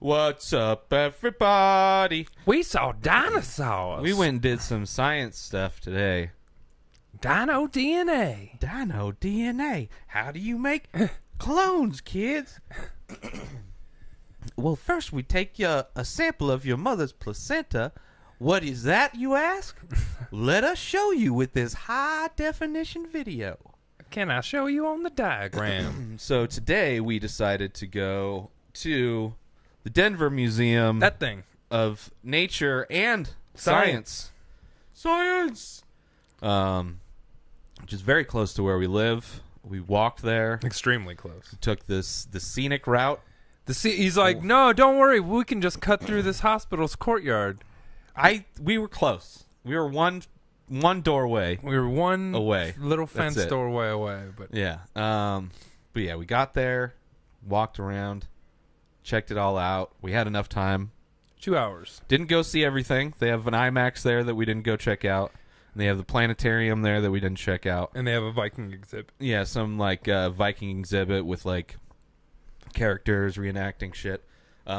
What's up, everybody? We saw dinosaurs. We went and did some science stuff today. Dino DNA. Dino DNA. How do you make clones, kids? Well, first we take a sample of your mother's placenta. What is that, you ask? Let us show you with this high-definition video. Can I show you on the diagram? So today we decided to go to the Denver Museum That thing. of Nature and Science. Science! Which is very close to where we live. We walked there. Extremely close. Took the scenic route. He's like, no, don't worry. We can just cut through this hospital's courtyard. We were close. We were one doorway. We were one away. Little fence doorway away. But yeah. But yeah, we got there, walked around, checked it all out. We had enough time. 2 hours. Didn't go see everything. They have an IMAX there that we didn't go check out. And they have the planetarium there that we didn't check out. And they have a Viking exhibit. Yeah, some like Viking exhibit with like characters reenacting shit.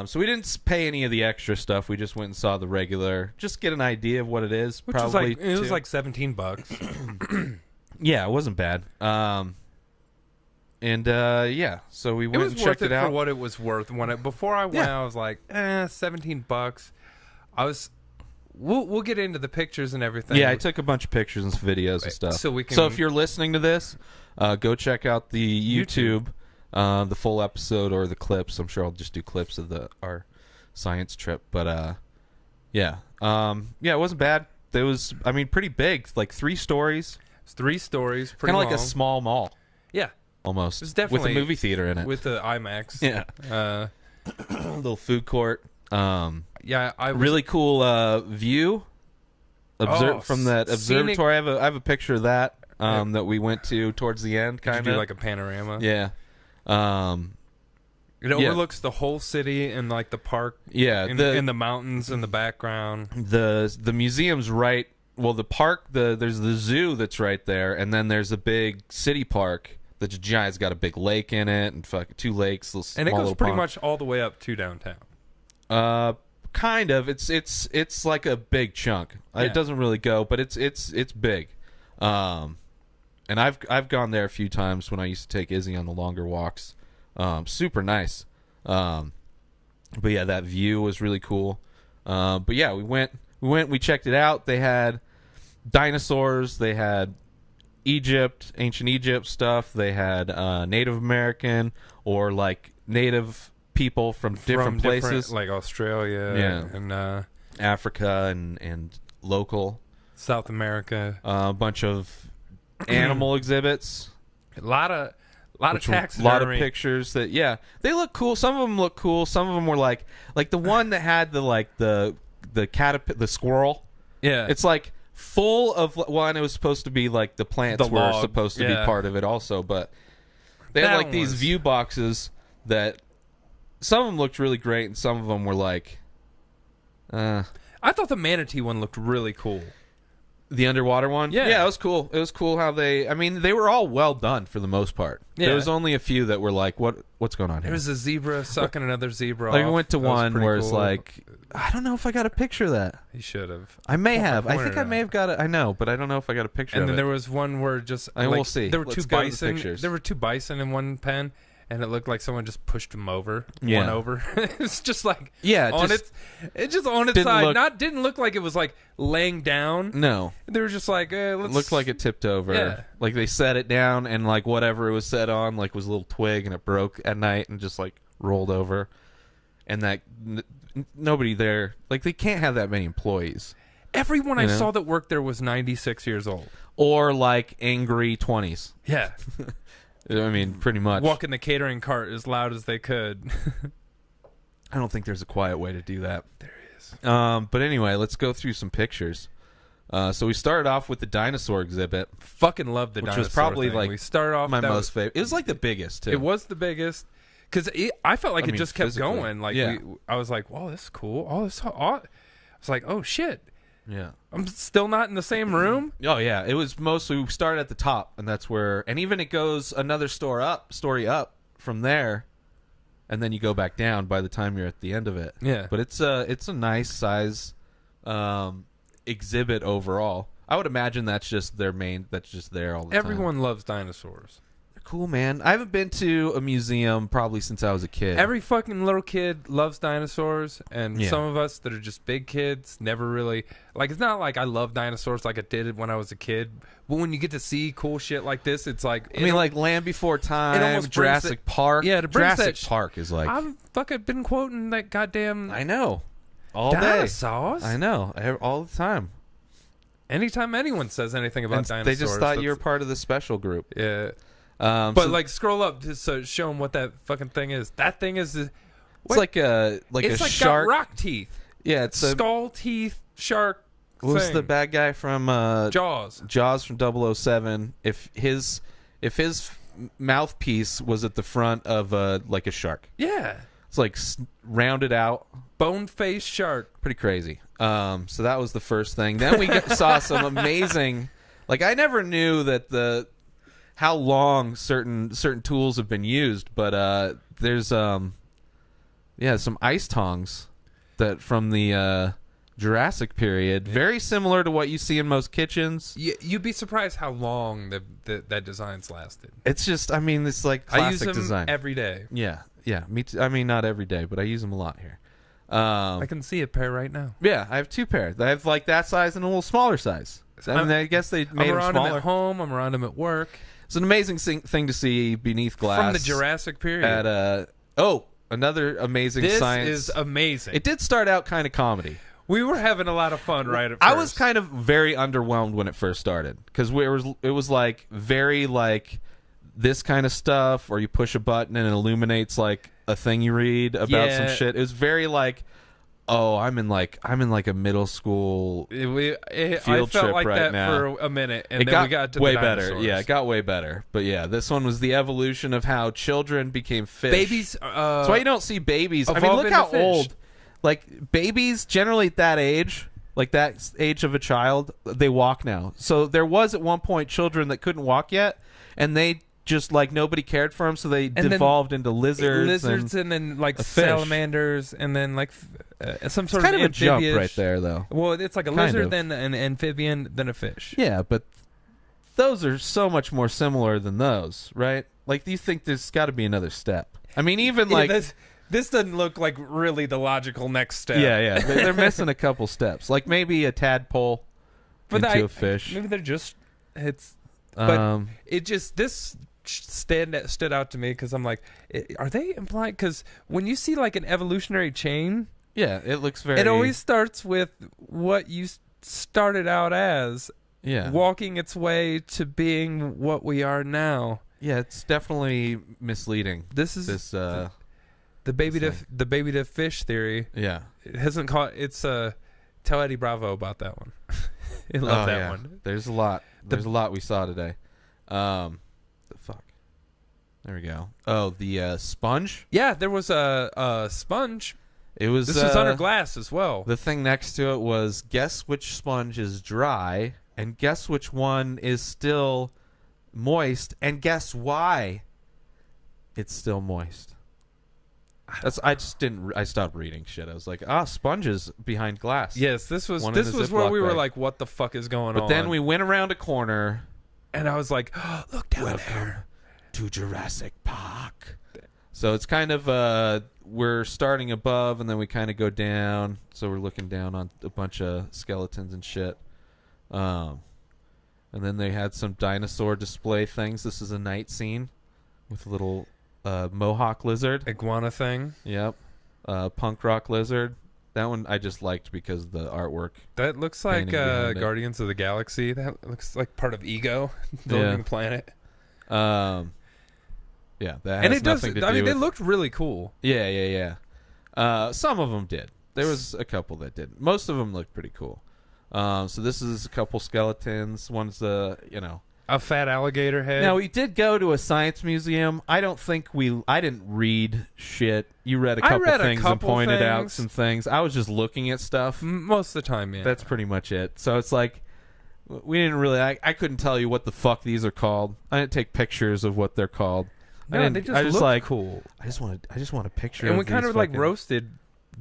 So we didn't pay any of the extra stuff. We just went and saw the regular, just get an idea of what it is. Which probably was like $17. Yeah, it wasn't bad. Yeah, so we went and checked it out for what it was worth. Before I went, I was like, $17. We'll get into the pictures and everything. Yeah, I took a bunch of pictures and videos and stuff. So if you're listening to this, go check out the YouTube. The full episode or the clips. I'm sure I'll just do clips of our science trip. But yeah, it wasn't bad. It was, pretty big, like 3 stories. It's 3 stories, pretty kind of long. like a small mall. Yeah, almost. It's definitely with a movie theater in it, with the IMAX. Yeah, little food court. Yeah, really cool view. From that observatory. I have a picture of that. That we went to towards the end. Kind of do like a panorama. Yeah. It overlooks the whole city and like the park. Yeah, in the mountains in the background. The museum's right. Well, the park. There's the zoo that's right there, and then there's a big city park that's giant. It's got a big lake in it, and 2 lakes. And it goes pretty much all the way up to downtown. Kind of. It's like a big chunk. Yeah. It doesn't really go, but it's big. And I've gone there a few times when I used to take Izzy on the longer walks. Super nice. But yeah, that view was really cool. But yeah, we checked it out. They had dinosaurs. They had ancient Egypt stuff. They had Native American or like native people from different places, like Australia, and Africa and local South America. A bunch of animal exhibits, a lot of taxidermy, a lot of pictures that they look cool. Some of them look cool. Some of them were like the one that had the squirrel. Yeah, it's like full of one. It was supposed to be like the plants were supposed to be part of it also, but they had like these view boxes that some of them looked really great and some of them were like I thought the manatee one looked really cool. The underwater one? Yeah, it was cool. It was cool how they were all well done for the most part. Yeah. There was only a few that were like, what's going on here? There was a zebra sucking another zebra off. I went to that one where it's like, I don't know if I got a picture of that. You should have. I may have. I think I may have got it. I know, but I don't know if I got a picture of it. And then there was one where just... we'll see. There were 2 bison. There were 2 bison in one pen. And it looked like someone just pushed him over. Yeah. One over. It's just like it just on its side. Didn't look like it was like laying down. No. They were just like it looked like it tipped over. Yeah. Like they set it down and like whatever it was set on like was a little twig and it broke at night and just like rolled over. And that nobody there, like they can't have that many employees. Everyone I saw that worked there was 96 years old. Or like angry 20s. Yeah. Pretty much. Walking the catering cart as loud as they could. I don't think there's a quiet way to do that. There is. But anyway, let's go through some pictures. So we started off with the dinosaur exhibit. Fucking loved the dinosaur which was probably thing. like we started off my most favorite. It was like the biggest too. It was the biggest because I felt like it just kept physically. going. Like I was like, "Whoa, this is cool." I was like, "Oh shit." Yeah. I'm still not in the same room? Oh, yeah. It was mostly, we started at the top, and that's where, and even it goes another story up from there. and then you go back down by the time you're at the end of it. Yeah. But it's a nice size exhibit overall. I would imagine that's just their main. That's just there all the time. Everyone loves dinosaurs. They're cool, man. I haven't been to a museum probably since I was a kid. Every fucking little kid loves dinosaurs, and some of us that are just big kids never really like. It's not like I love dinosaurs like I did when I was a kid, but when you get to see cool shit like this, it's like I mean, like Land Before Time, Jurassic Park. Yeah, Jurassic Park is like I've fucking been quoting that goddamn. I know, all dinosaurs. Day. I know, all the time. Anytime anyone says anything about dinosaurs, they just thought you were part of the special group. Yeah. But like, scroll up just to show them what that fucking thing is. That thing is, it's like a shark. Got rock teeth. Yeah, it's skull teeth shark. Who's the bad guy from Jaws? Jaws from 007. If his mouthpiece was at the front of like a shark. Yeah. It's like rounded out, bone-faced shark. Pretty crazy. So that was the first thing. Then we saw some amazing. Like I never knew that how long certain tools have been used, but there's some ice tongs that from the Jurassic period, very similar to what you see in most kitchens. You'd be surprised how long that design's lasted. It's just, I mean, it's like classic I use them design every day. Yeah, me too. I mean, not every day, but I use them a lot here. I can see a pair right now. Yeah, I have 2 pairs. I have like that size and a little smaller size. I mean, I guess they made them smaller. I'm around them at home. I'm around them at work. It's an amazing thing to see beneath glass from the Jurassic period. At another amazing science. This is amazing. It did start out kind of comedy. We were having a lot of fun right at first. I was kind of very underwhelmed when it first started because it was like very like this kind of stuff, or you push a button and it illuminates like a thing you read about some shit. It was very like, oh, I'm in like a middle school field I felt trip like right that now. For a minute, and then we got to way the better. dinosaurs. Yeah, it got way better. But yeah, this one was the evolution of how children became fish. Babies. That's why you don't see babies. I mean, evolve look into how fish. old. Like babies, generally at that age, like that age of a child, they walk now. So there was at one point children that couldn't walk yet, and they just like nobody cared for them, so they devolved into lizards, and then like salamanders, and then like some sort kind of a jump right there, though. Well, it's like a lizard, then an amphibian, then a fish. Yeah, but those are so much more similar than those, right? Like, do you think there's got to be another step? I mean, even like this doesn't look like really the logical next step. Yeah, they're missing a couple steps, like maybe a tadpole into a fish. Maybe they're just but it just this stood out to me because I'm like, are they implying? Because when you see like an evolutionary chain, yeah, it looks very. It always starts with what you started out as, walking its way to being what we are now. Yeah, it's definitely misleading. This is the baby to fish theory. Yeah, it hasn't caught. It's tell Eddie Bravo about that one. I love that one. There's a lot. There's a lot we saw today. The fuck. There we go. Oh, the sponge. Yeah, there was a sponge. This was under glass as well. The thing next to it was guess which sponge is dry and guess which one is still moist and guess why it's still moist. I stopped reading shit. I was like, sponges behind glass. Yes, this was where we were like, what the fuck is going on? But then we went around a corner and I was like, look down there to Jurassic Park. So it's kind of we're starting above and then we kind of go down. So we're looking down on a bunch of skeletons and shit. And then they had some dinosaur display things. This is a night scene with a little mohawk lizard. Iguana thing. Yep. Punk rock lizard. That one I just liked because of the artwork. That looks like Guardians of the Galaxy. That looks like part of Ego, building planet. Yeah, that has nothing to do with... I mean, they looked really cool. Yeah. Some of them did. There was a couple that didn't. Most of them looked pretty cool. So this is a couple skeletons. One's a fat alligator head. Now, we did go to a science museum. I didn't read shit. You read a couple things and pointed out some things. I was just looking at stuff. Most of the time, yeah. That's pretty much it. So it's like, we didn't really... I couldn't tell you what the fuck these are called. I didn't take pictures of what they're called. No, they just look like cool. I just want a picture. And of we kind these of like fucking- roasted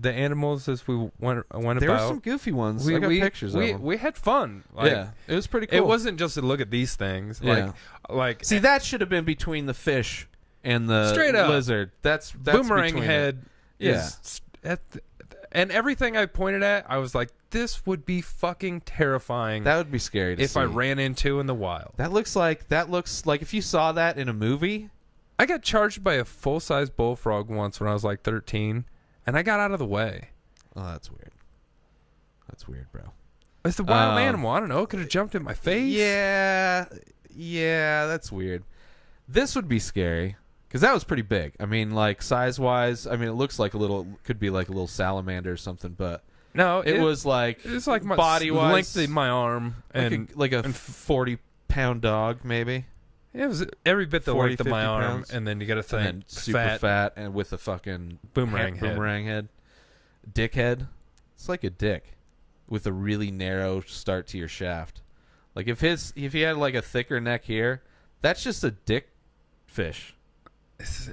the animals as we went about. There were some goofy ones. I got pictures of them. We had fun. Like, yeah, it was pretty cool. It wasn't just to look at these things. Yeah. Like see, that should have been between the fish and the straight up lizard. That's boomerang between head. It. Is and everything I pointed at, I was like, this would be fucking terrifying. That would be scary to if see. I ran into in the wild. That looks like if you saw that in a movie. I got charged by a full-size bullfrog once when I was like 13, and I got out of the way. Oh, that's weird. That's weird, bro. It's a wild animal. I don't know. It could have jumped in my face. Yeah, that's weird. This would be scary because that was pretty big. I mean, like size-wise, I mean, it looks like could be like a little salamander or something, but no, it was like it's like my body-wise, length of my arm, and like a 40-pound dog, maybe. It was every bit the 40, length of my 50 arm, pounds. and then you got to think And super fat and with a fucking boomerang head. Dick head. It's like a dick with a really narrow start to your shaft. Like if he had like a thicker neck here, that's just a dick fish.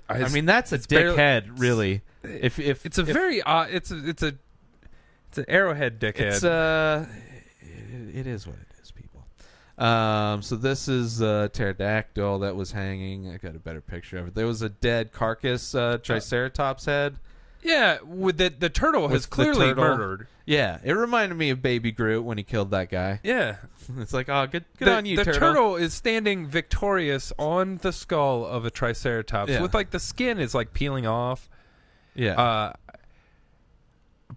I mean, that's a dick head, really. If it's a very odd, it's an arrowhead dick head. It is what it is, people. So this is a pterodactyl that was hanging. I got a better picture of it. There was a dead carcass triceratops head. Yeah, with the turtle has clearly murdered. Yeah, it reminded me of Baby Groot when he killed that guy. Yeah. It's like, oh, good on you, turtle. The turtle is standing victorious on the skull of a triceratops with like the skin is like peeling off. Yeah.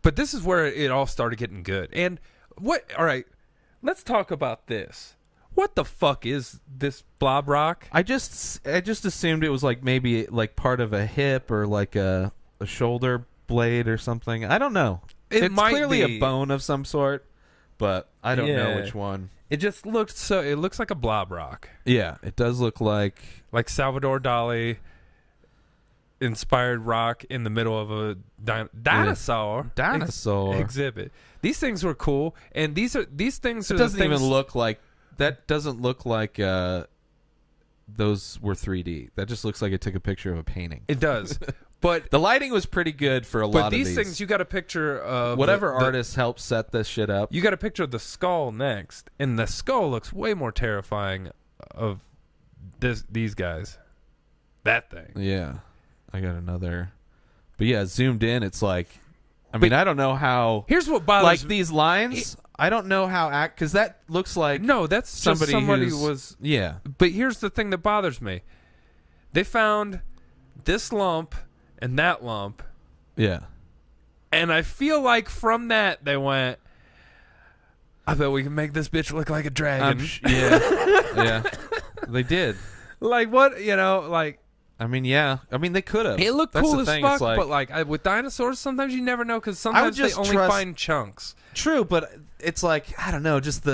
But this is where it all started getting good. And all right, let's talk about this. What the fuck is this blob rock? I just assumed it was like maybe like part of a hip or like a shoulder blade or something. I don't know. It's clearly a bone of some sort, but I don't know which one. It just looks it looks like a blob rock. Yeah, it does look like Salvador Dali inspired rock in the middle of a dinosaur exhibit. These things were cool, and these things. It doesn't even look like that. Doesn't look like those were 3D. That just looks like it took a picture of a painting. It does. But the lighting was pretty good for a lot of these. But these things, you got a picture of whatever artist helped set this shit up. You got a picture of the skull next, and the skull looks way more terrifying of these guys. That thing. Yeah, I got another. But yeah, zoomed in, it's like, I mean, I don't know how. Here's what bothers like these lines. I don't know how because that looks like that's somebody who was. Yeah. But here's the thing that bothers me. They found this lump and that lump. Yeah. And I feel like from that they went, I bet we can make this bitch look like a dragon. Yeah. They did. Like what, like. I mean, yeah. I mean, they could have. It looked cool as fuck, like, but like with dinosaurs, sometimes you never know because sometimes they only find chunks. True, but it's like, I don't know, just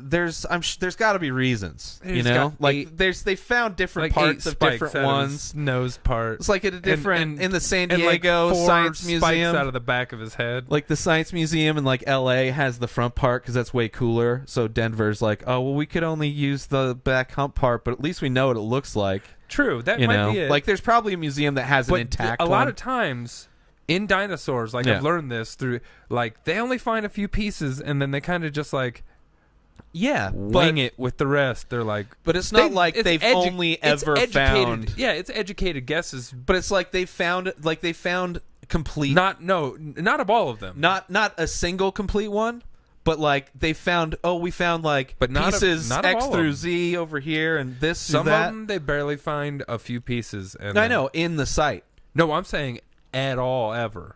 there's got to be reasons, they found different parts of different ones, nose parts. It's like at a different in the San and Diego like Science Museum out of the back of his head. Like the Science Museum in like LA has the front part because that's way cooler. So Denver's like, oh well, we could only use the back hump part, but at least we know what it looks like. True, that might be it. Like there's probably a museum that has an intact. A lot of times in dinosaurs, like I've learned this through, like they only find a few pieces and then they kind of just like. Yeah, wing it with the rest. They're like, but it's not like they've only ever found. Yeah, it's educated guesses, but it's like they found complete. Not of all of them. Not a single complete one, but like they found. Oh, we found like pieces not X through Z over here, and this. Some that. of them they barely find a few pieces. And I know in the site. No, I'm saying at all ever.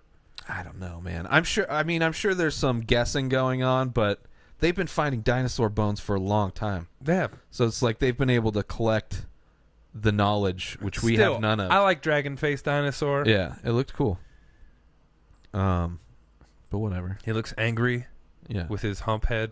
I don't know, man. I'm sure there's some guessing going on, but. They've been finding dinosaur bones for a long time. They have. So it's like they've been able to collect the knowledge, which we have none of. I like dragon face dinosaur. Yeah, it looked cool. But whatever. He looks angry. Yeah. With his hump head.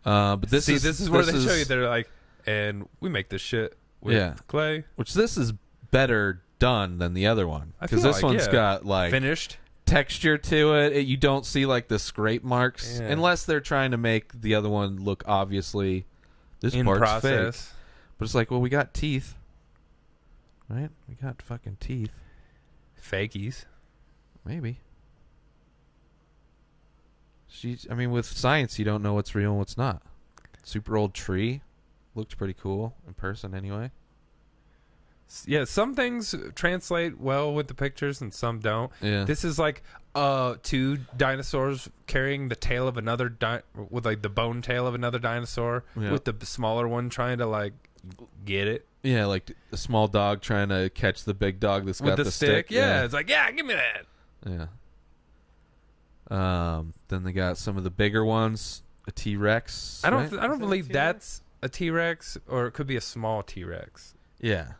But this is where they show you they're like, and we make this shit with clay. Which this is better done than the other one because this one's got like finished. Texture to it. You don't see like the scrape marks unless they're trying to make the other one look obviously this in part's process. fake. But it's like, well, we got teeth. right? We got fucking teeth. Fakies. Maybe. I mean, with science, you don't know what's real and what's not. Super old tree. Looked pretty cool in person anyway. Yeah, some things translate well with the pictures and some don't. Yeah. This is like two dinosaurs carrying the tail of another with like the bone tail of another dinosaur, with the smaller one trying to like get it. Yeah, like a small dog trying to catch the big dog that's got the stick. Yeah, it's like, yeah, give me that. Yeah. Then they got some of the bigger ones, a T-Rex. I don't believe that's a T-Rex, or it could be a small T-Rex. Yeah.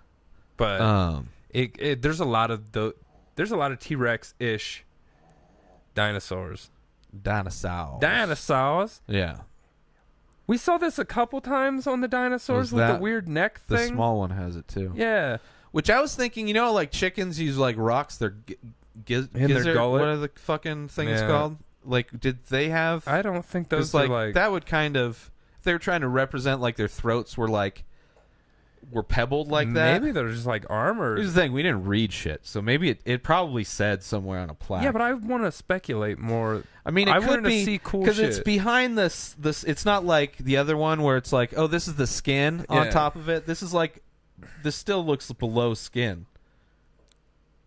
But there's a lot of T-Rex-ish dinosaurs. Dinosaurs. Yeah. We saw this a couple times on the dinosaurs with the weird neck thing. The small one has it too. Yeah. Which I was thinking, like chickens use like rocks. Their their gullet. What are the fucking things called? Like, did they have? I don't think those are like that would kind of. If they were trying to represent like their throats were pebbled like that. Maybe they're just like armored. Here's the thing: we didn't read shit, so maybe it probably said somewhere on a plaque. Yeah, but I want to speculate more. I mean, I want to see cool shit because it's behind this. It's not like the other one where it's like, oh, this is the skin on top of it. This is like, this still looks below skin.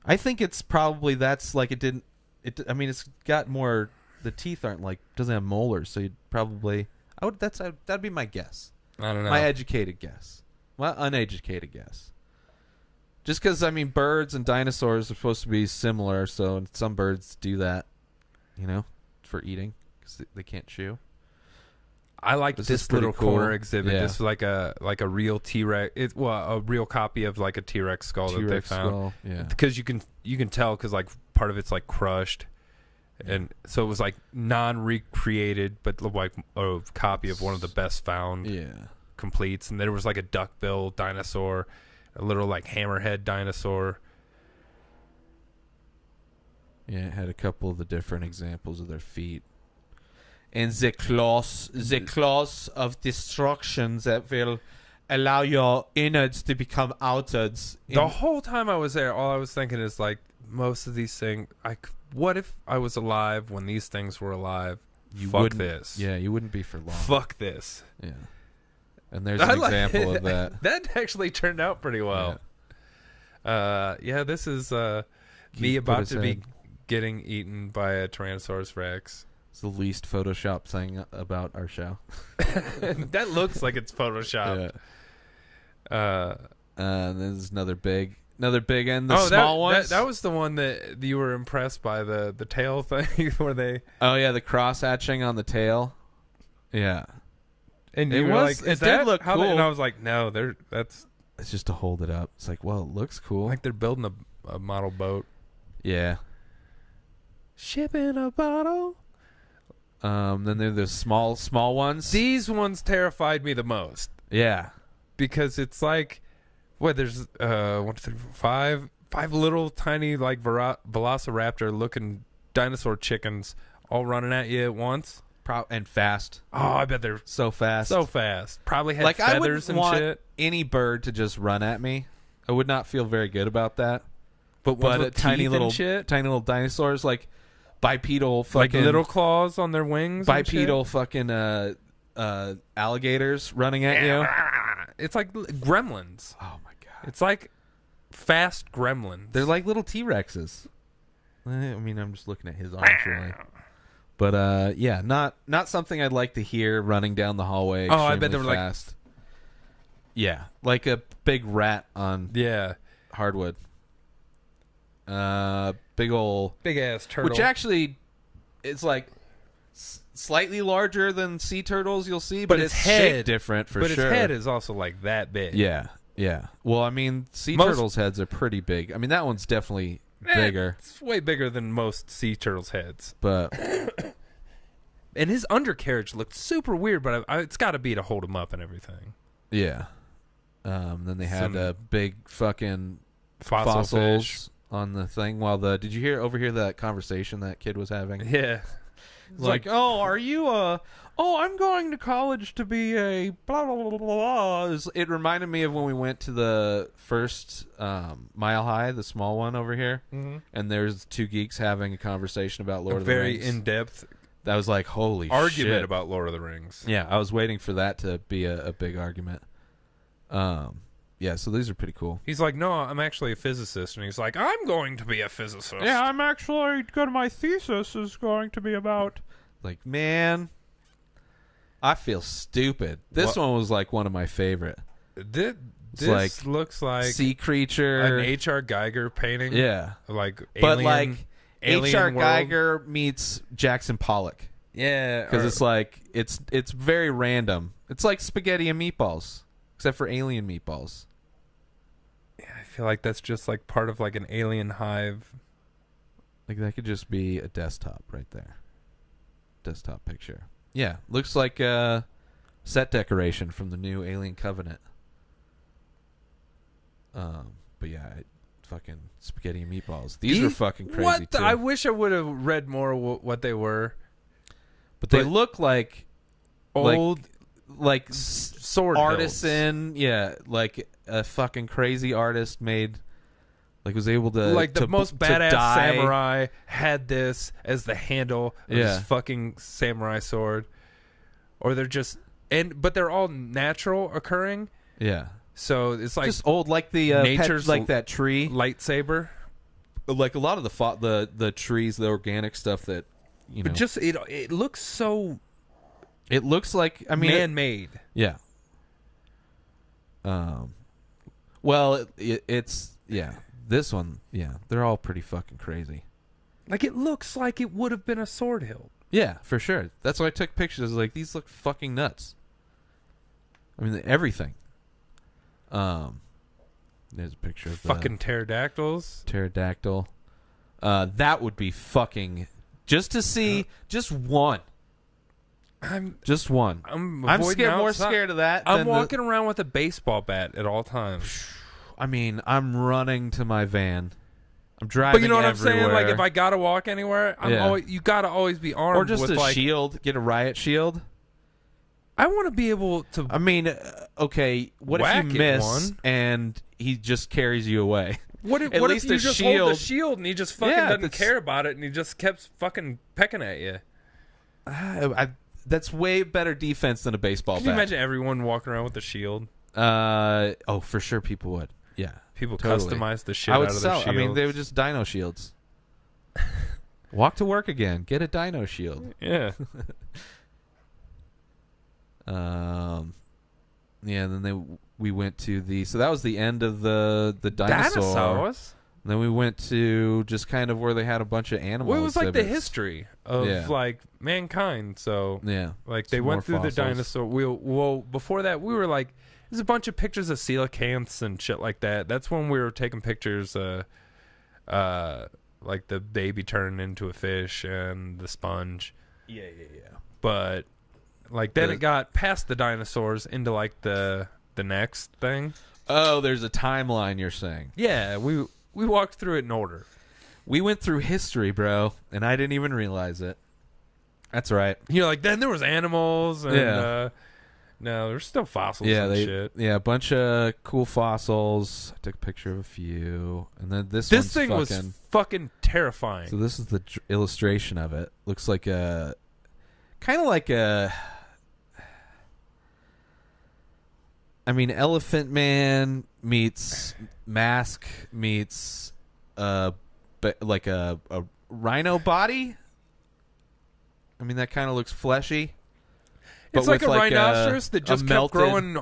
I think it's probably that's like it didn't. I mean, it's got more. The teeth aren't like doesn't have molars, so you'd probably. That'd be my guess. I don't know. My educated guess. Well, uneducated guess. Just because, I mean, birds and dinosaurs are supposed to be similar, so some birds do that, for eating, because they can't chew. I like this little corner exhibit. Yeah. This is like a real T-Rex. A real copy of like a T-Rex skull that they found. Skull, yeah. Because you can tell because like part of it's like crushed, and so it was like non-recreated, but like a copy of one of the best found. Yeah. Completes, and there was like a duckbill dinosaur, a little like hammerhead dinosaur. Yeah, it had a couple of the different examples of their feet. And the claws of destruction that will allow your innards to become outards. The whole time I was there, all I was thinking is like, most of these things, what if I was alive when these things were alive? Fuck this. Yeah, you wouldn't be for long. Fuck this. Yeah. And there's an example of that. That actually turned out pretty well. Yeah, this is me about to be getting eaten by a Tyrannosaurus Rex. It's the least Photoshop thing about our show. That looks like it's Photoshop. Yeah. There's another big end. The small ones. That was the one that you were impressed by, the tail thing where they. Oh yeah, the cross hatching on the tail. Yeah. And you were like, it did look cool. And I was like, no, it's just to hold it up. It's like, well, it looks cool. Like they're building a model boat. Yeah. Shipping a bottle. Then there's the small ones. These ones terrified me the most. Yeah. Because it's like, there's 1, 2, 3, 4, 5 little tiny like velociraptor looking dinosaur chickens all running at you at once. And fast. Oh, I bet they're so fast. Probably had feathers and shit. Any bird to just run at me. I would not feel very good about that. But tiny little dinosaurs, like bipedal fucking, like little claws on their wings. Bipedal fucking alligators running at you. It's like gremlins. Oh my god. It's like fast gremlins. They're like little T-Rexes. I mean, I'm just looking at his arms really. But yeah, not something I'd like to hear running down the hallway. Oh, I bet they were fast. Yeah, like a big rat on hardwood. Big ass turtle, which actually is like slightly larger than sea turtles you'll see, but its head different for sure. But its head is also like that big. Yeah. Well, I mean, sea turtles' heads are pretty big. I mean, that one's definitely bigger. It's way bigger than most sea turtles' heads. But and his undercarriage looked super weird, but it's got to be to hold him up and everything. Yeah. Then they had a big fucking fossils on the thing. While did you overhear that conversation that kid was having? Yeah. Like, oh, are you oh, I'm going to college to be a blah, blah, blah, blah, blah. It reminded me of when we went to the first Mile High, the small one over here, and there's two geeks having a conversation about Lord of the Rings. Very in-depth That was like, holy argument shit. about Lord of the Rings. Yeah, I was waiting for that to be a big argument. Yeah, so these are pretty cool. He's like, no, I'm actually a physicist. And he's like, I'm going to be a physicist. Yeah, I'm actually good. My thesis is going to be about... Like, man, I feel stupid. This one was like one of my favorite. This like looks like sea creature. an H.R. Geiger painting. Yeah. Like But like H.R. World. Geiger meets Jackson Pollock. Yeah. Because it's like, it's very random. It's like spaghetti and meatballs, except for alien meatballs. Yeah, I feel like that's just like part of like an alien hive. Like that could just be a desktop right there. Desktop picture. Yeah, looks like a set decoration from the new Alien Covenant. But yeah, fucking spaghetti and meatballs. These are fucking crazy too. I wish I would have read more what they were. But they look like old, like sword artisan. hilts. Yeah, like a fucking crazy artist made. Like was able to like the most badass dye. samurai had this as the handle of his fucking samurai sword, or they're just but they're all natural occurring. Yeah, so it's like just old, like the nature's like that tree lightsaber. Like a lot of the trees, the organic stuff that But just it looks so. It looks like man-made. Yeah. Well, it's yeah. This one, yeah, they're all pretty fucking crazy. Like, it looks like it would have been a sword hilt. Yeah, for sure. That's why I took pictures. Like, these look fucking nuts. I mean, everything. There's a picture of fucking pterodactyls. Pterodactyl. That would be fucking... Just to see just one. Just one. I'm scared, more scared of that. I'm walking around with a baseball bat at all times. I mean, I'm running to my van. I'm driving. But you know what everywhere. I'm saying? Like, if I gotta walk anywhere, you gotta always be armed, or just with a shield. Get a riot shield. I want to be able to. I mean, okay. What if you miss and he just carries you away? What if you just hold the shield and he just fucking doesn't care about it and he just kept fucking pecking at you? That's way better defense than a baseball bat. Can you imagine everyone walking around with a shield? Oh, for sure people would. Yeah. People customize the shit out of their shields. I mean, they would just dino shields. Walk to work again. Get a dino shield. Yeah. Yeah, and then we went to so that was the end of the dinosaur. Dinosaurs? And then we went to just kind of where they had a bunch of animals. Well, it was like the history of like mankind. So yeah, like they went through the dinosaur. Well, before that, we were like, there's a bunch of pictures of coelacanths and shit like that. That's when we were taking pictures, like the baby turning into a fish and the sponge. Yeah. But like then it got past the dinosaurs into like the next thing. Oh, there's a timeline you're saying. Yeah, we walked through it in order. We went through history, bro, and I didn't even realize it. That's right. You're like, then there was animals and no, there's still fossils and shit. Yeah, a bunch of cool fossils. I took a picture of a few. And then this thing was fucking terrifying. So this is the illustration of it. Looks like a... Kind of like a... I mean, Elephant Man meets Mask meets like a rhino body. I mean, that kind of looks fleshy. It's like a rhinoceros that just kept growing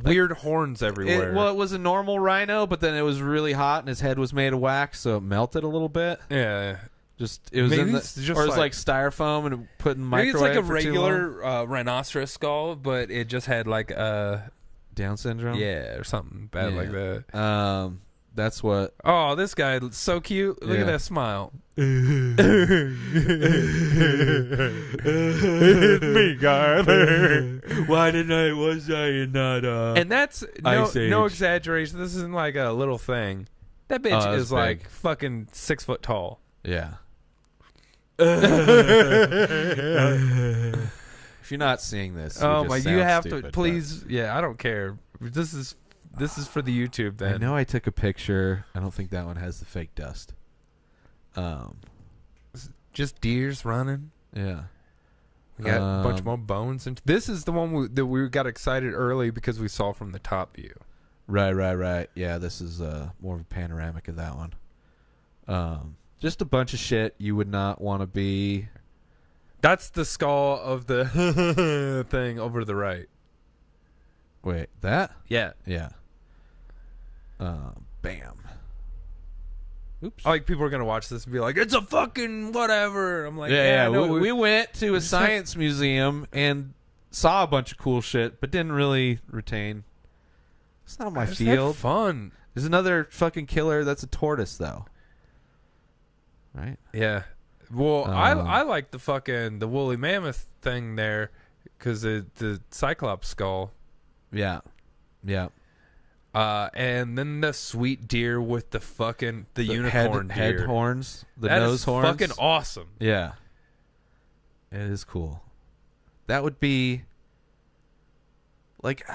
weird horns everywhere. It was a normal rhino, but then it was really hot and his head was made of wax, so it melted a little bit. Yeah. It was like styrofoam and put in the microwave. Maybe it's like a regular rhinoceros skull, but it just had like a Down syndrome. Yeah, or something bad like that. That's what. Oh, this guy looks so cute. Look at that smile. It's me, Garth. Why was I not? And that's no exaggeration. This isn't like a little thing. That bitch is like fucking 6 foot tall. Yeah. If you're not seeing this, Oh you my! just You sound have stupid, to but- please. Yeah, I don't care. This is for the YouTube. Then I know I took a picture. I don't think that one has the fake dust. Just deers running. Yeah. We got a bunch more bones, and this is the one that we got excited early because we saw from the top view. Right. Yeah, this is more of a panoramic of that one. Just a bunch of shit you would not want to be. That's the skull of the thing over to the right. Wait, that? Yeah. Yeah. Bam. Oops. I like people are gonna watch this and be like, "It's a fucking whatever." I'm like, Yeah. no, We went to a science museum and saw a bunch of cool shit, but didn't really retain. It's not my field. Fun. There's another fucking killer that's a tortoise, though. Right? Yeah. Well, I like the woolly mammoth thing there because the cyclops skull. Yeah. And then the sweet deer with the unicorn head deer. horns, the That nose is horns. fucking awesome. Yeah. It is cool. That would be like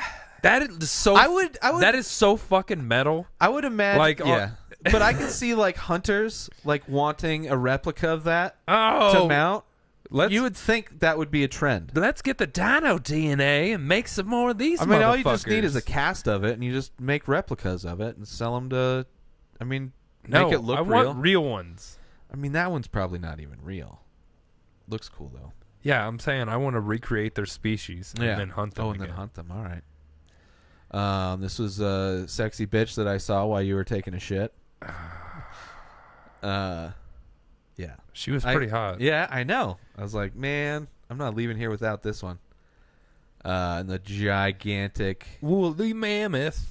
That is so. I would That is so fucking metal. I would imagine Like, yeah. But I can see like hunters like wanting a replica of that to mount. You would think that would be a trend. Let's get the dino DNA and make some more of these. I mean, all you just need is a cast of it, and you just make replicas of it and sell them to. I mean, make it look I real. want real ones. I mean, that one's probably not even real. Looks cool though. Yeah, I'm saying I want to recreate their species and then hunt them. Then hunt them. All right. This was a sexy bitch that I saw while you were taking a shit. Yeah. She was pretty hot. Yeah, I know. I was like, man, I'm not leaving here without this one. And the gigantic woolly mammoth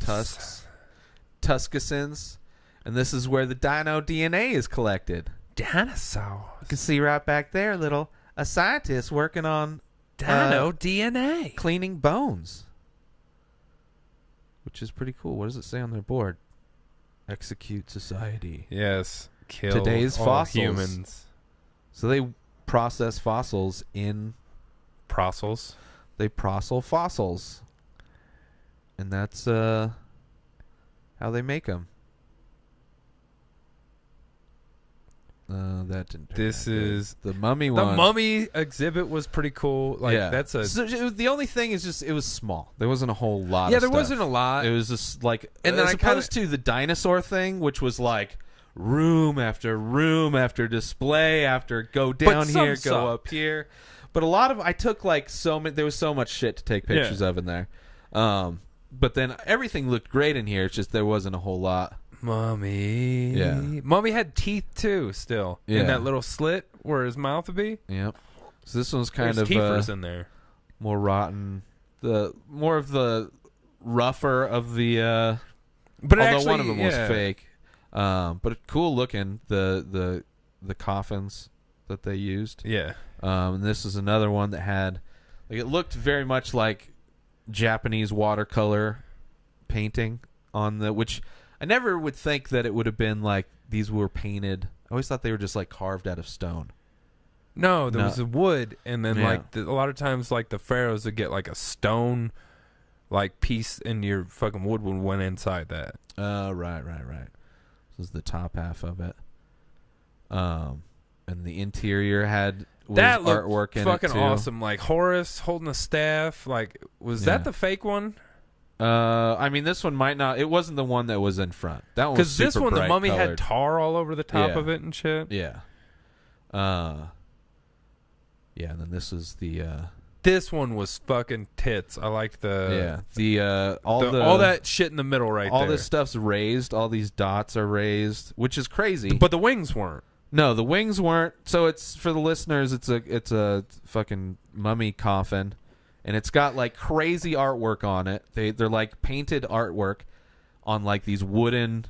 Tuscassins. And this is where the dino DNA is collected. Dinosaurs. You can see right back there, a scientist working on dino DNA. Cleaning bones. Which is pretty cool. What does it say on their board? Execute society. Yes. Kill today's all fossils. humans. So they process fossils in Procels. They procel fossils, and that's how they make them. That didn't. This is the mummy one. The mummy exhibit was pretty cool. Like that's a. So the only thing is just it was small. There wasn't a whole lot. Yeah, of there stuff. wasn't a lot. It was just like, and then as opposed to the dinosaur thing, which was like room after display after go down here, go up here. But a lot of I took like so many. There was so much shit to take pictures of in there. But then everything looked great in here. It's just there wasn't a whole lot. Mummy. Yeah. Mummy had teeth too still. Yeah. In that little slit where his mouth would be. Yep. So this one's kind of teethers in there. More rotten. More of the rougher of the but although actually, one of them was fake. But cool looking the coffins that they used. Yeah. And this is another one that had like it looked very much like Japanese watercolor painting on which I never would think that it would have been like these were painted. I always thought they were just like carved out of stone. No, there was a wood, and then like a lot of times like the pharaohs would get like a stone like piece, and your fucking wood would went inside that. Right. This is the top half of it. And the interior had that artwork in fucking it too. awesome. Like Horus holding a staff. Like was that the fake one? I mean, this one might not. It wasn't the one that was in front. That one was super this one, the mummy colored. had tar all over the top of it and shit. Yeah. Yeah, and then this is the. This one was fucking tits. I liked all that shit in the middle right there. All this stuff's raised. All these dots are raised, which is crazy. But the wings weren't. No, the wings weren't. So it's for the listeners. It's a fucking mummy coffin, and it's got like crazy artwork on it. They're like painted artwork on like these wooden.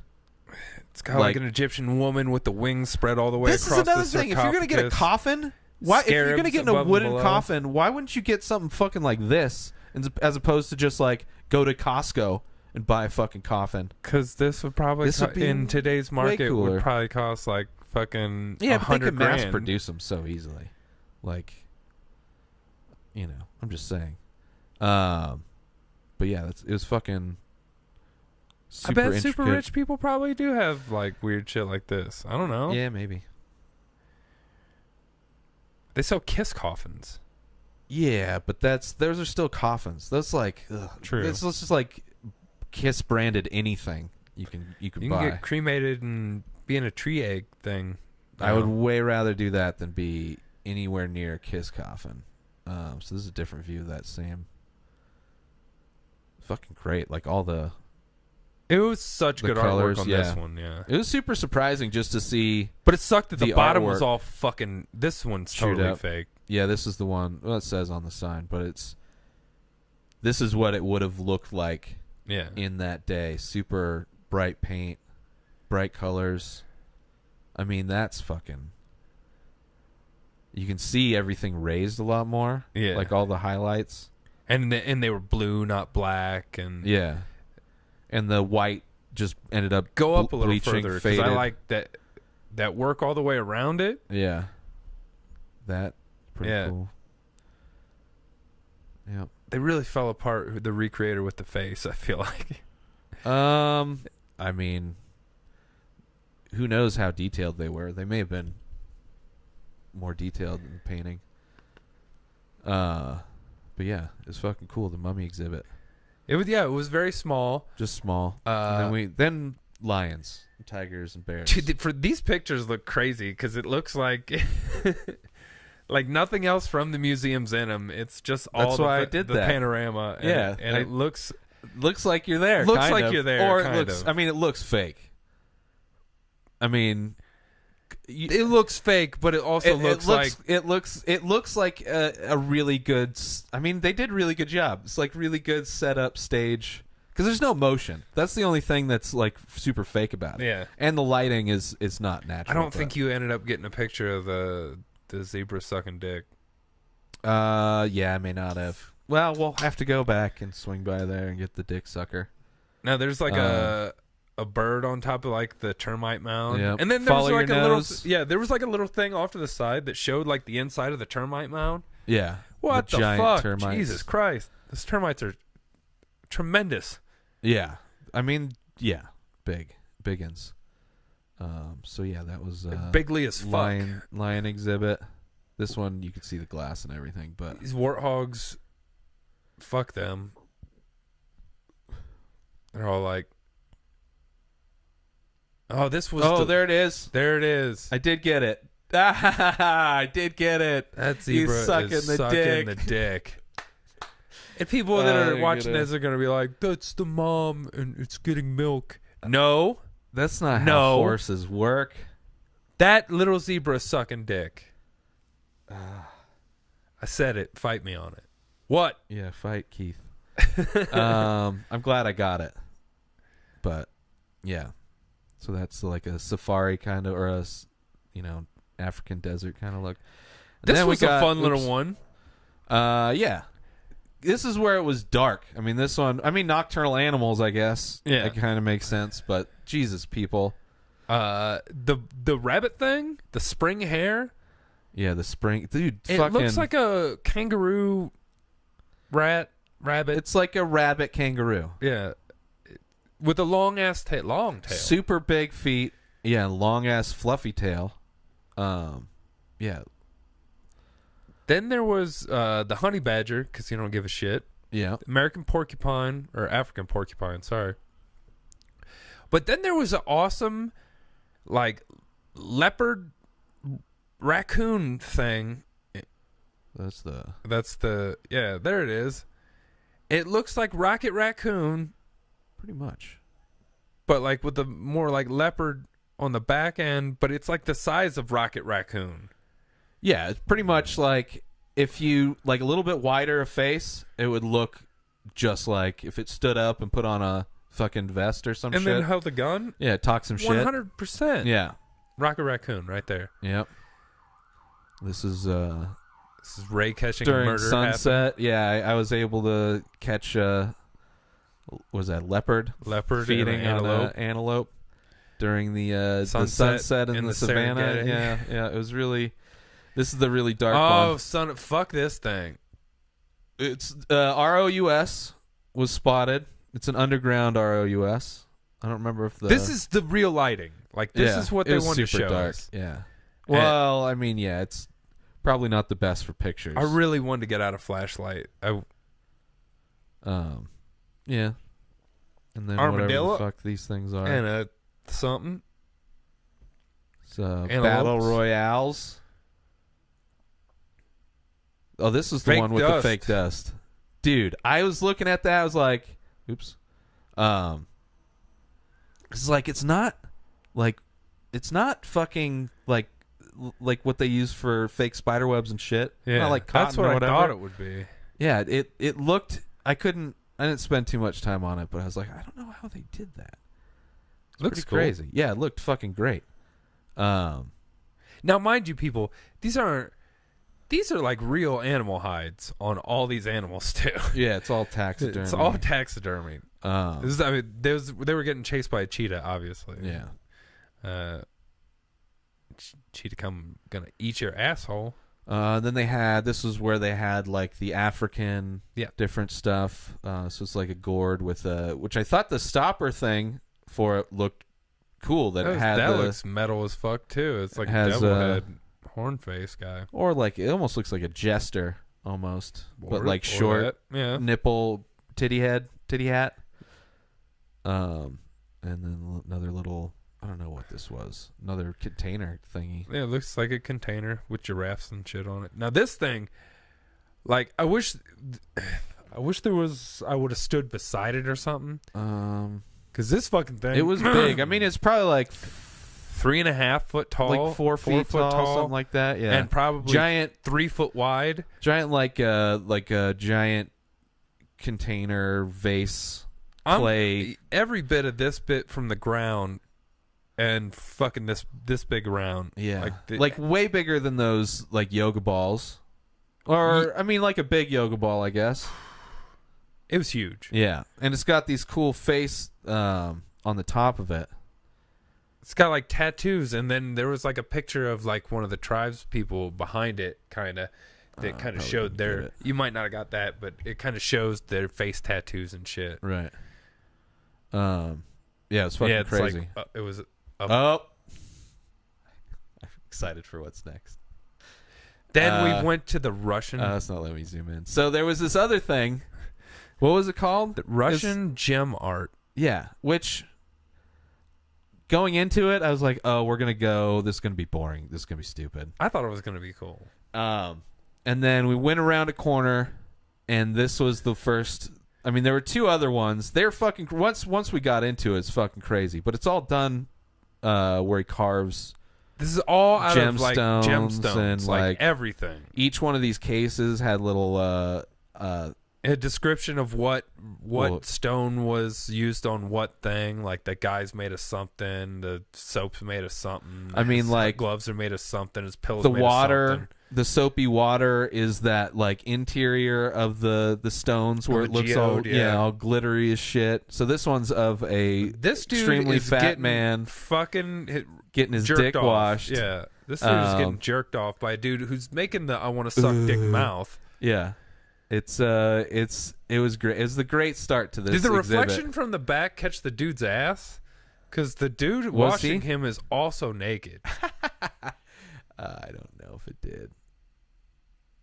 It's got like an Egyptian woman with the wings spread all the way across. This is another thing. If you're gonna get a coffin, if you're gonna get in a wooden coffin, why wouldn't you get something fucking like this, as opposed to just like go to Costco and buy a fucking coffin? Because this would probably in today's market would probably cost like fucking Yeah, but they could mass $100,000. produce them so easily. Like, you know, I'm just saying. But yeah, it was fucking super I bet intricate. super rich people probably do have like weird shit like this. I don't know. Yeah, maybe. They sell kiss coffins. Yeah, but those are still coffins. That's like True. It's just like Kiss branded anything you can You buy. can get cremated and be in a tree egg thing. I would way rather do that than be anywhere near a Kiss coffin. So this is a different view of that same. Fucking great. Like all the It was such good colors, artwork on this one, yeah. It was super surprising just to see. But it sucked that the bottom was artwork all fucking. This one's chewed totally up. fake. Yeah, this is the one. Well, it says on the sign, but this is what it would have looked like Yeah. in that day. Super bright paint, bright colors. I mean, that's fucking. You can see everything raised a lot more. Yeah. Like all the highlights. And they were blue, not black. And Yeah. And the white just ended up go up a little bleaching, further because faded. I like that work all the way around it. Yeah. That's pretty Yeah. cool. Yeah. They really fell apart, the recreator with the face, I feel like. I mean, who knows how detailed they were? They may have been more detailed than the painting. But yeah, it's fucking cool. The mummy exhibit, It was very small. just small. And then lions, and tigers, and bears. Dude, for these pictures look crazy because it looks like like nothing else from the museum's in them. It's just all That's why I did the that. panorama. And Yeah, it looks Looks like you're there. Looks kind like of. you're there, or kind it looks. of. I mean, it looks fake. I mean, it looks fake, but it also looks like it looks like a really good. I mean, they did a really good job. It's like really good setup stage because there's no motion. That's the only thing that's like super fake about it. Yeah. And the lighting is not natural. I don't think you ended up getting a picture of the zebra sucking dick. Yeah, I may not have. Well, we'll have to go back and swing by there and get the dick sucker. Now there's like a bird on top of like the termite mound. Yep. And then there was Follow like your a little nose. there was like a little thing off to the side that showed like the inside of the termite mound. Yeah. What the giant fuck? termites. Jesus Christ. Those termites are tremendous. Yeah. I mean, yeah. Biggins. So yeah, that was Bigly as fuck. lion exhibit. This one you could see the glass and everything, but These warthogs, fuck them. They're all like, oh, this was. oh, there it is. There it is. I did get it. I did get it. That zebra He's sucking is the sucking dick. the dick. And people that are you're watching gonna- this are gonna be like, "That's the mom, and it's getting milk." No, That's not how No. horses work. that little zebra is sucking dick. I said it. Fight me on it. What? Yeah, fight Keith. I'm glad I got it. But yeah. So that's like a safari kind of, or a, African desert kind of look. And This then was we got, a fun little one. Yeah. This is where it was dark. I mean, nocturnal animals, I guess. Yeah. It kind of makes sense, but Jesus, people. The rabbit thing, the spring hair. Yeah, the spring. Dude, It fucking. looks like a kangaroo rabbit. It's like a rabbit kangaroo. Yeah. With a long tail. Super big feet. Yeah, long ass fluffy tail. Yeah. Then there was the honey badger, because you don't give a shit. Yeah. American porcupine, or African porcupine, sorry. But then there was an awesome, like, leopard raccoon thing. That's there it is. It looks like Rocket Raccoon, pretty much. but like with the more like leopard on the back end, but it's like the size of Rocket Raccoon. Yeah, it's pretty much like if you like a little bit wider a face, it would look just like if it stood up and put on a fucking vest or some And shit. then held the gun. Yeah, talk some shit. 100%. Yeah. Rocket Raccoon right there. Yep. This is Ray catching a during murder sunset. Yeah, I was able to catch was that leopard happened. Leopard feeding and on antelope. an antelope. during the sunset in the savannah. Yeah. It was really. This is the really dark one. Oh, son, fuck this thing. It's ROUS was spotted. It's an underground ROUS. I don't remember if this is the real lighting. Like this is what they want to show dark. us. Yeah. Well, I mean, yeah, it's probably not the best for pictures. I really wanted to get out a flashlight. Yeah. And then Armadillo? whatever the fuck these things are. And a something. So battle royales. Oh, this is the fake one with dust. the fake dust. Dude, I was looking at that. I was like, oops. It's like it's not fucking like what they use for fake spider webs and shit. Yeah, not like cotton that's what or I whatever. thought it would be. Yeah, it looked. I didn't spend too much time on it, but I was like, I don't know how they did that. It's Looks pretty cool. crazy. Yeah, it looked fucking great. Now, mind you, people, these are like real animal hides on all these animals too. Yeah, it's all taxidermy. It's all taxidermy. They were getting chased by a cheetah, obviously. Yeah. Cheetah gonna eat your asshole. Then this was where they had like the African different stuff. So it's like a gourd with which I thought the stopper thing for it looked cool. That looks metal as fuck too. It's like a devil head horn face guy. Or like it almost looks like a jester almost, but like short nipple titty hat. And then another little. I don't know what this was. Another container thingy. Yeah, it looks like a container with giraffes and shit on it. Now this thing, like, I wish I would have stood beside it or something. Because this fucking thing, it was big. I mean, it's probably like 3.5 foot tall, like 4 feet tall, something like that. Yeah, and probably giant, 3 foot wide. Giant, like a giant container vase, clay. Every bit of this bit from the ground. And fucking this big around. Yeah. Like way bigger than those like yoga balls. Or I mean like a big yoga ball, I guess. It was huge. Yeah. And it's got these cool face on the top of it. It's got like tattoos, and then there was like a picture of like one of the tribes people behind it that kind of showed their you might not have got that, but it kind of shows their face tattoos and shit. Right. Yeah, it's fucking crazy. Like, it was I'm excited for what's next. Then we went to the Russian. That's not letting me zoom in. So there was this other thing. What was it called? The Russian gem art. Yeah, which going into it, I was like, "Oh, we're gonna go. This is gonna be boring. This is gonna be stupid." I thought it was gonna be cool. And then we went around a corner, and this was the first. I mean, there were two other ones. They're fucking. Once we got into it, it's fucking crazy. But it's all done. Where he carves. This is all out of like gemstones and like everything. Each one of these cases had little a description of what stone was used on what thing. Like the guy's made of something, the soap's made of something. I mean, like gloves are made of something. His pillows the made water. of something. The soapy water is that like interior of the stones where it looks geode, all glittery as shit. So this one's of this dude extremely is fat man fucking getting his dick washed. Yeah, this dude is getting jerked off by a dude who's making the I want to suck dick mouth. Yeah, it was great. It was the great start to this. Did the exhibit. reflection from the back catch the dude's ass? Because the dude washing him is also naked. I don't know if it did.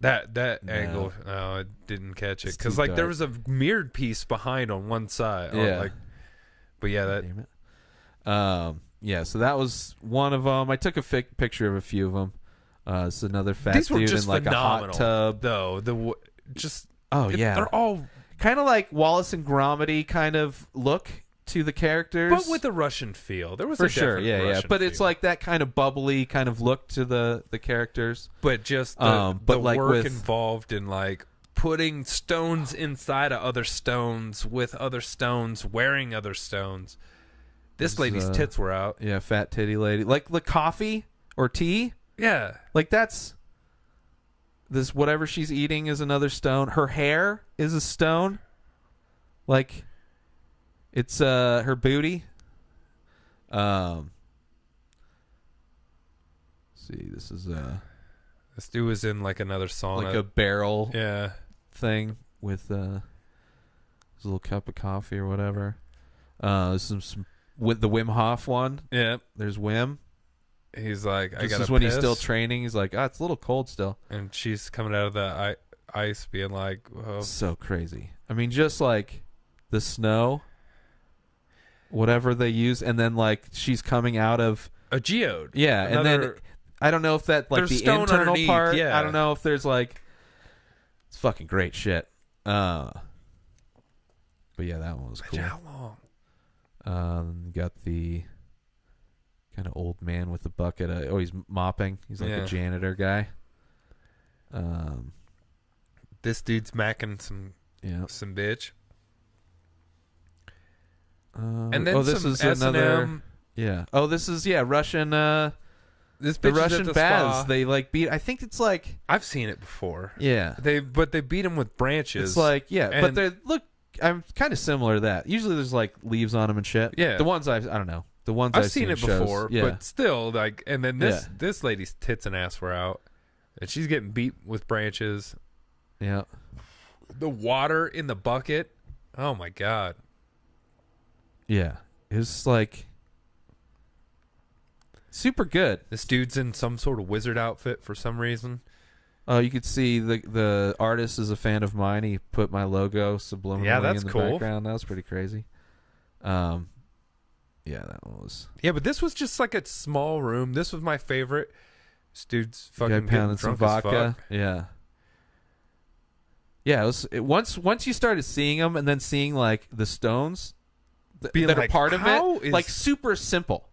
That angle, no, it didn't catch it because like dark. there was a mirrored piece behind on one side. Yeah, but yeah, that. Damn it. Yeah. So that was one of them. I took a picture of a few of them. It's another fat These were dude just in like phenomenal, a hot tub. Though yeah, they're all kind of like Wallace and Gromity kind of look to the characters, but with a Russian feel. There was for a sure, yeah. But feel. it's like that kind of bubbly kind of look to the characters. But just the like work involved in like putting stones inside of other stones with other stones wearing other stones. This lady's tits were out. Yeah, fat titty lady. Like the coffee or tea. Yeah, like that's this. Whatever she's eating is another stone. Her hair is a stone. Like. It's her booty. See, this is This dude was in like another song, like a barrel yeah thing with his little cup of coffee or whatever. Some with the Wim Hof one. Yeah, there's Wim. He's like, this is when he's still training. He's like, it's a little cold still, and she's coming out of the ice, being like, whoa. So crazy. I mean, just like the snow, whatever they use, and then like she's coming out of a geode. Yeah, and then I don't know if that like the internal part. Yeah. I don't know if there's like it's fucking great shit. But yeah, that one was cool. How long? You got the kind of old man with the bucket. He's mopping. He's like a janitor guy. This dude's macking some bitch. And then this is S&M. another. Yeah. Oh, this is Russian. This the bitch Russian is at the baths. spa. They like beat. I think it's like I've seen it before. Yeah. They beat him with branches. It's like but they look. I'm kind of similar to that. Usually there's like leaves on them and shit. Yeah. The ones I don't know. The ones I've seen it before, shows, but still, like, and then this lady's tits and ass were out, and she's getting beat with branches. Yeah. The water in the bucket. Oh my god. Yeah. It's like super good. This dude's in some sort of wizard outfit for some reason. Oh, you could see the artist is a fan of mine. He put my logo subliminally in the background. That was pretty crazy. Yeah, that one was. Yeah, but this was just like a small room. This was my favorite. This dude's fucking pounding some vodka. Yeah. Yeah, once you started seeing them and then seeing like the stones that are part of it, like super simple,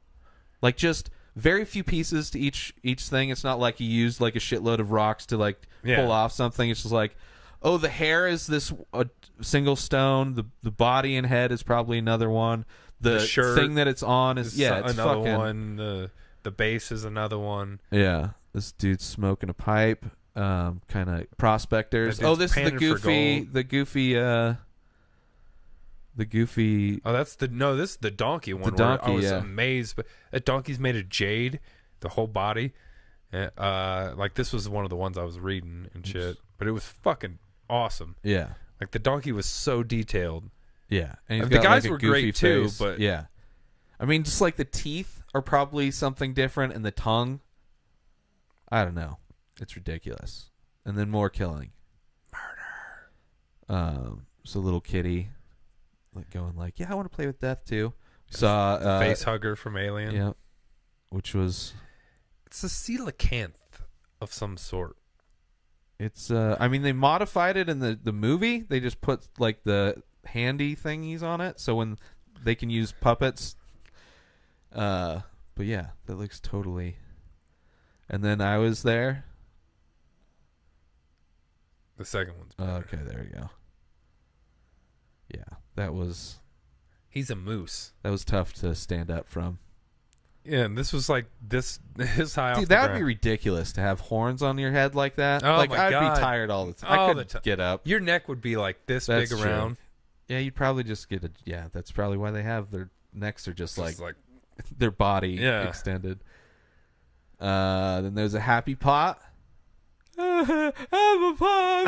like just very few pieces to each thing. It's not like you used like a shitload of rocks to like pull off something. It's just like, oh, the hair is this single stone. The body and head is probably another one. The shirt thing that it's on is it's another fucking, one. The base is another one. Yeah, this dude's smoking a pipe. Kind of prospectors. Oh, this is the goofy. Oh, this is the donkey one. The donkey, I was amazed, but that donkey's made of jade, the whole body. Like this was one of the ones I was reading and shit, but it was fucking awesome. Yeah, like the donkey was so detailed. Yeah, and the guys were great too, but yeah, I mean, just like the teeth are probably something different, and the tongue. I don't know. It's ridiculous. And then more killing. Murder. So little kitty like going like, I want to play with death too. Saw face hugger from Alien. Yeah. Which was it's a coelacanth of some sort. It's I mean they modified it in the movie. They just put like the handy thingies on it so when they can use puppets. But yeah, that looks totally. And then I was there. The second one's better. Okay, there we go. Yeah, that was. He's a moose. That was tough to stand up from. Yeah, and this was like this high off the that would ground. be ridiculous to have horns on your head like that. Oh like my I'd God. be tired all the time. I couldn't get up. Your neck would be like this That's big around. True. Yeah, you'd probably just get a. Yeah, that's probably why they have their necks are just like their body extended. Then there's a happy pot. I'm a pot.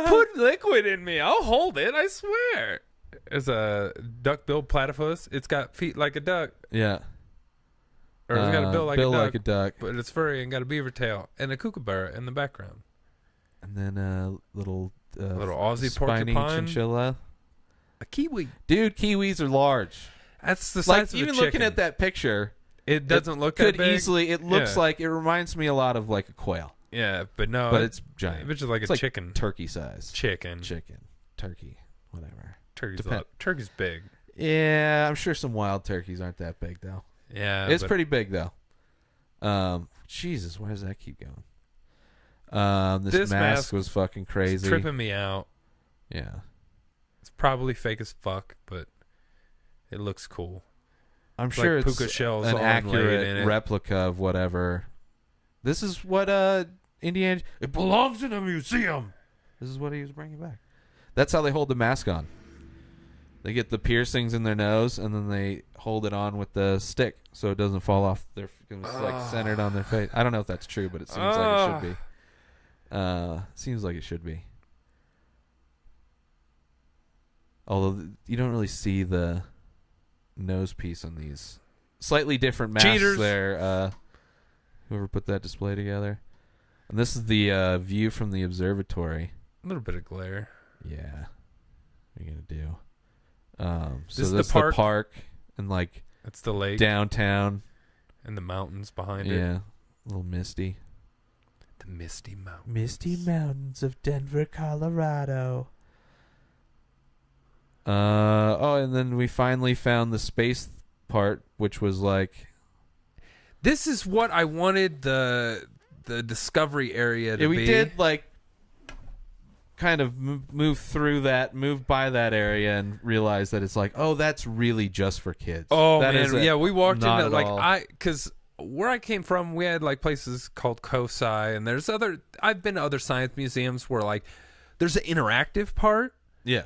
Put liquid in me. I'll hold it. I swear. There's a duck-billed platypus. It's got feet like a duck. Yeah. Or it's got a bill like a duck. But it's furry and got a beaver tail and a kookaburra in the background. And then a little Aussie spiny porcupine chinchilla. A kiwi. Dude, kiwis are large. That's the size of even a chicken. looking at that picture, it doesn't look that big. It looks like it reminds me a lot of like a quail. Yeah, but no. But it's giant. It's like it's a chicken. Turkey size. Chicken. Turkey. Whatever. Turkey's big. Yeah, I'm sure some wild turkeys aren't that big though. Yeah. It's pretty big though. Jesus, why does that keep going? This mask was fucking crazy. It's tripping me out. Yeah. It's probably fake as fuck, but it looks cool. I'm sure like it's puka shells an in accurate replica of whatever. This is what Indiana. It belongs in a museum. This is what he was bringing back. That's how they hold the mask on. They get the piercings in their nose, and then they hold it on with the stick so it doesn't fall off. It's like centered on their face. I don't know if that's true, but it seems like it should be. Seems like it should be. Although you don't really see the nose piece on these. Slightly different masks. Cheaters. There. Whoever put that display together. And this is the view from the observatory. A little bit of glare. Yeah. What are you going to do? So This is this the is the park and like It's the lake downtown. and the mountains behind it. Yeah. A little misty. The Misty Mountains. Misty Mountains of Denver, Colorado. And then we finally found the space part, which was like... This is what I wanted the discovery area to be. We did like kind of move through that, move by that area, and realize that it's like, oh, that's really just for kids. Oh, that man. Yeah, we walked into like because where I came from, we had like places called COSI, and I've been to other science museums where like there's an interactive part. Yeah.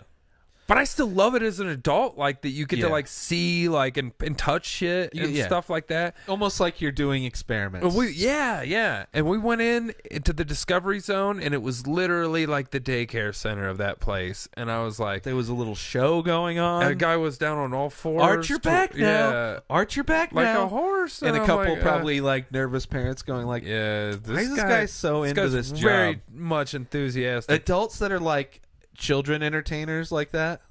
But I still love it as an adult, like that you get to like see like and touch shit and stuff like that. Almost like you're doing experiments. And we went into the Discovery Zone, and it was literally like the daycare center of that place. And I was like, there was a little show going on. And a guy was down on all fours. Arch your back now. Yeah. Arch your back like now. Like a horse. And a couple probably like nervous parents going like, yeah, why is this guy so into this job? Very much enthusiastic. Adults that are like children entertainers like that,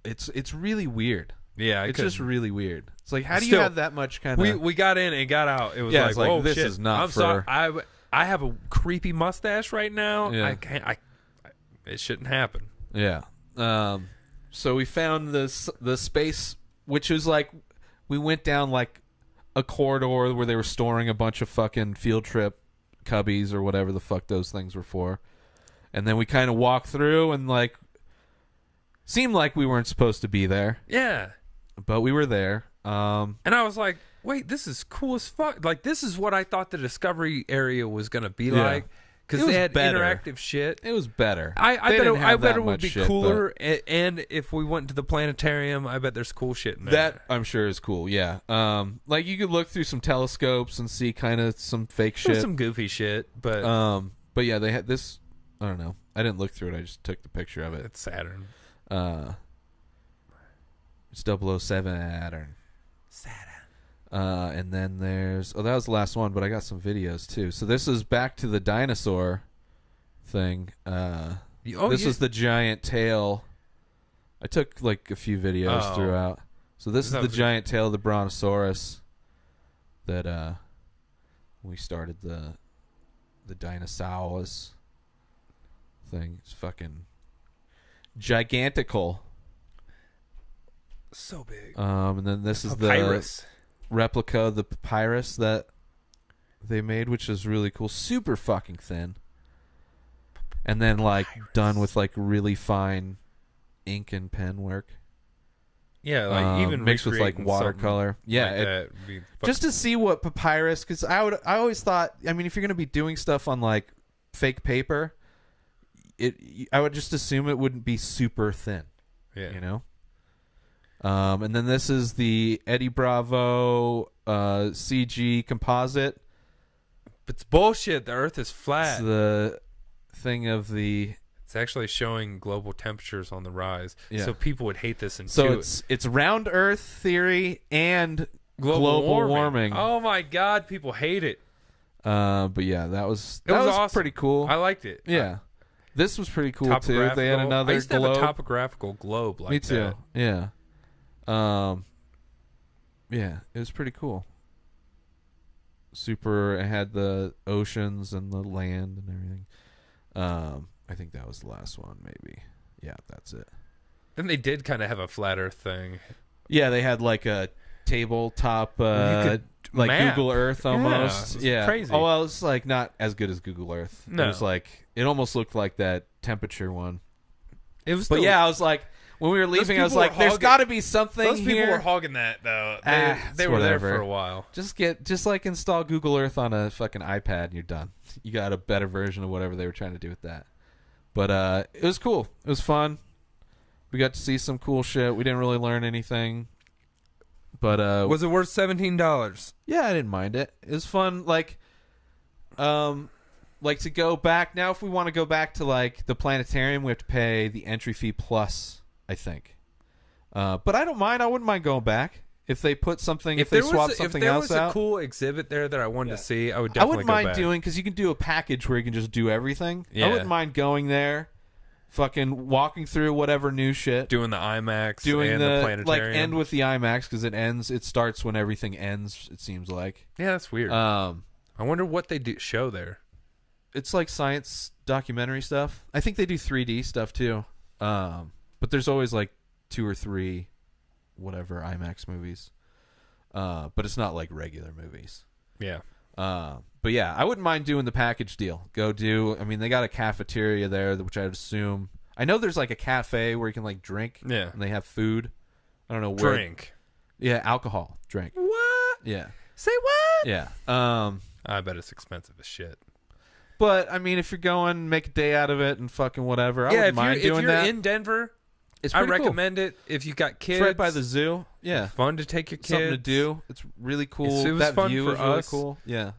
it's really weird. Yeah, it's just really weird. It's like, how do you have that much kind of... We got in and got out. It was like, oh, this shit. is not I'm for... sorry. I have a creepy mustache right now. Yeah. I can't... it shouldn't happen. Yeah. So we found the space, which was like... We went down like a corridor where they were storing a bunch of fucking field trip cubbies or whatever the fuck those things were for. And then we kind of walked through and like... Seemed like we weren't supposed to be there. Yeah. But we were there. And I was like, wait, this is cool as fuck. Like, this is what I thought the Discovery area was going to be like. Because they had interactive shit. It was better. I bet it would be cooler. And if we went to the planetarium, I bet there's cool shit in there. That, I'm sure, is cool, yeah. Like, you could look through some telescopes and see kind of some fake shit. There's some goofy shit, but... But yeah, they had this... I don't know. I didn't look through it. I just took the picture of it. It's Saturn. It's 007 Saturn. And then there's... Oh, that was the last one, but I got some videos, too. So this is back to the dinosaur thing. This is the giant tail. I took, like, a few videos throughout. So this is the giant tail of the Brontosaurus that we started the Dinosaurus thing. It's fucking... gigantical. So big. And then this is papyrus. The replica of the papyrus that they made, which is really cool. Super fucking thin. And then like done with like really fine ink and pen work. Yeah, like even mixed with like watercolor. Yeah, like just to see what papyrus, because I always thought, I mean, if you're gonna be doing stuff on like fake paper, I would just assume it wouldn't be super thin. Yeah. You know? And then this is the Eddie Bravo CG composite. It's bullshit. The Earth is flat. It's the thing of the... It's actually showing global temperatures on the rise. Yeah. So people would hate this. So it's round Earth theory and global warming. Oh my God, people hate it. But yeah, that was awesome. Pretty cool. I liked it. Yeah. This was pretty cool too. They had another I used to globe. have a topographical globe like that. Me too. Yeah. Yeah, it was pretty cool. It had the oceans and the land and everything. I think that was the last one, maybe. Yeah, that's it. Then they did kind of have a flat Earth thing. Yeah, they had like a tabletop, like map. Google Earth almost. Yeah, crazy. Oh well, it's like not as good as Google Earth. No. It was like it almost looked like that temperature one. It was, but yeah, I was like, when we were leaving, I was like, "There's got to be something those here." Those people were hogging that though. They were there for a while. Just like install Google Earth on a fucking iPad and you're done. You got a better version of whatever they were trying to do with that. But it was cool. It was fun. We got to see some cool shit. We didn't really learn anything. But was it worth $17? Yeah, I didn't mind it. It was fun. Like to go back now. If we want to go back to like the planetarium, we have to pay the entry fee plus, I think. But I don't mind. I wouldn't mind going back if they put something. If they swap something else out. If there was a cool exhibit there that I wanted to see, I would definitely. I wouldn't mind doing because you can do a package where you can just do everything. Yeah. I wouldn't mind going there. Fucking walking through whatever new shit, doing the IMAX, doing the planetarium, like end with the IMAX because it starts when everything ends. It seems like that's weird. I wonder what they do show there. It's like science documentary stuff. I think they do 3D stuff too. But there's always like 2 or 3, whatever IMAX movies. But it's not like regular movies. Yeah. But yeah, I wouldn't mind doing the package deal. I mean, they got a cafeteria there, which I'd assume. I know there's like a cafe where you can like drink. Yeah. And they have food. I don't know where. Drink. Yeah, alcohol. Drink. What? Yeah. Say what? Yeah. I bet it's expensive as shit. But I mean, if you're going, make a day out of it and fucking whatever. I wouldn't mind doing that. If you're in Denver, I recommend it. If you've got kids, it's right by the zoo. Yeah, it's fun to take your kids. Something to do. It's really cool. It was that fun view for is us. really cool. Yeah.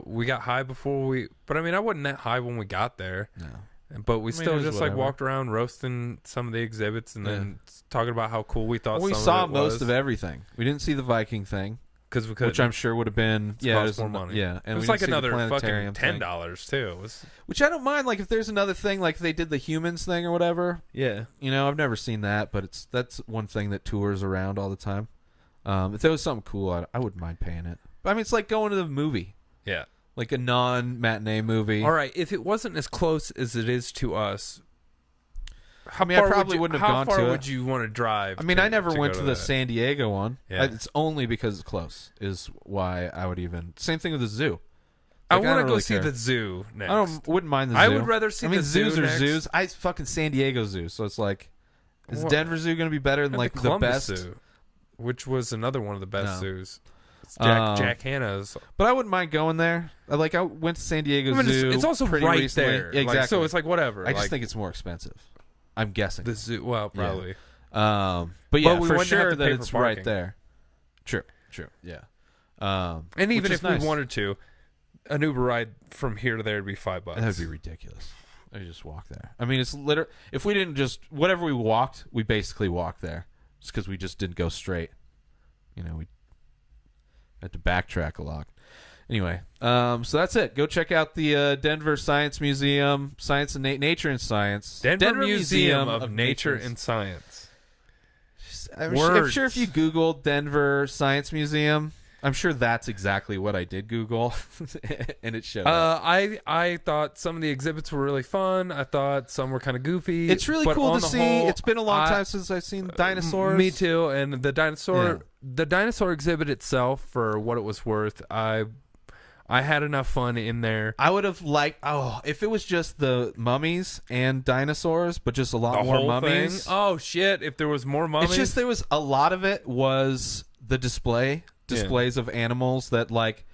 We got high before but I mean, I wasn't that high when we got there. No. But we still just like walked around roasting some of the exhibits and then talking about how cool we thought. We saw most of everything. We didn't see the Viking thing. Which I'm sure would have been cost more money. Yeah, and it was like another fucking $10 too. Which I don't mind. Like if there's another thing, like if they did the humans thing or whatever. Yeah, I've never seen that, but that's one thing that tours around all the time. If there was something cool, I wouldn't mind paying it. But I mean, it's like going to the movie. Yeah, like a non-matinee movie. All right, if it wasn't as close as it is to us. I probably wouldn't have gone to it. How far would you want to drive? I mean, I never went to the San Diego one. Yeah. It's only because it's close is why I would even... Same thing with the zoo. I want to go see the zoo next. I wouldn't mind the zoo. I would rather see the zoo zoos next. are zoos. Fucking San Diego zoo. So it's like... Is Denver Zoo going to be better than like the best? Zoo, which was another one of the best zoos. It's Jack Hanna's. But I wouldn't mind going there. I went to San Diego Zoo. It's also right recently. there. Yeah, exactly. So it's like whatever. I just think it's more expensive. I'm guessing the zoo. Well, probably. Yeah. But for sure that it's right there. True. Yeah. And even if we wanted to, an Uber ride from here to there would be $5. That would be ridiculous. I just walk there. I mean, it's literally if we didn't just whatever we walked, we basically walked there, just because we just didn't go straight. We had to backtrack a lot. Anyway, so that's it. Go check out the Denver Science Museum, Science and Nature and Science. Denver Museum of Nature and Science. I'm sure if you Google Denver Science Museum, I'm sure that's exactly what I did Google, and it showed. I thought some of the exhibits were really fun. I thought some were kind of goofy. It's really cool to see. It's been a long time since I've seen dinosaurs. Me too. And the dinosaur exhibit itself, for what it was worth, I had enough fun in there. I would have liked, if it was just the mummies and dinosaurs, but just a lot more mummies. Thing? Oh, shit. If there was more mummies. It's just there was a lot of it was the displays of animals that, like,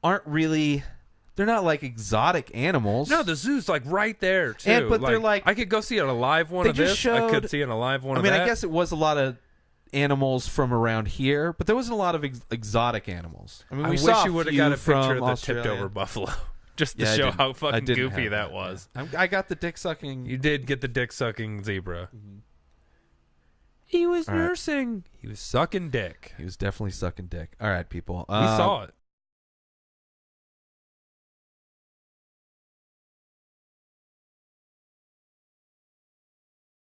aren't really, they're not like exotic animals. No, the zoo's like right there, too. But they're like, I could go see a live one of this. I could see a live one of that. I guess it was a lot of animals from around here, but there wasn't a lot of exotic animals. I mean, I wish you would have got a picture of the tipped over buffalo just to show how fucking goofy that was. I got the dick sucking. You did get the dick sucking zebra. Mm-hmm. He was nursing. He was sucking dick. He was definitely sucking dick. All right, people. We saw it.